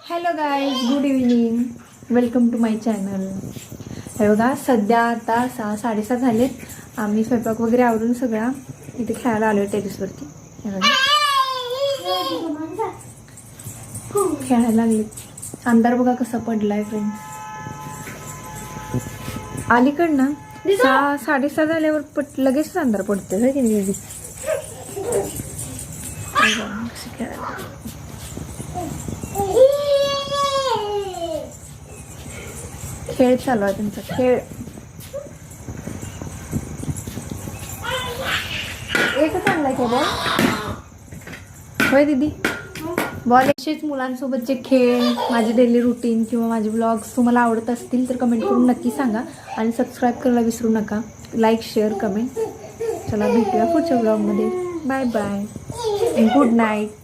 Hello guys, good evening. Welcome to my channel. हे बघा, सध्या आता 6:30 झालेत. आम्ही स्वयंपाक वगैरे आवरून सगळा इथे खेळायला आलो टेरेसवरती. खेळायला लागले. अंधार बघा कसा पडलाय फ्रेंड्स. अलीकडनं 6:30 झाल्यावर लगेच अंधार पडते की नाही. खेळ चालू आहे त्यांचा. खेळ एकच आणलाय का बॉल? होय दीदी, बॉल. असेच मुलांसोबतचे खेळ, माझे डेली रुटीन किंवा माझे ब्लॉग्स तुम्हाला आवडत असतील तर कमेंट करून नक्की सांगा. आणि सबस्क्राईब करायला विसरू नका. Like, share, comment. चला भेटूया पुढच्या ब्लॉगमध्ये. Bye bye, good night.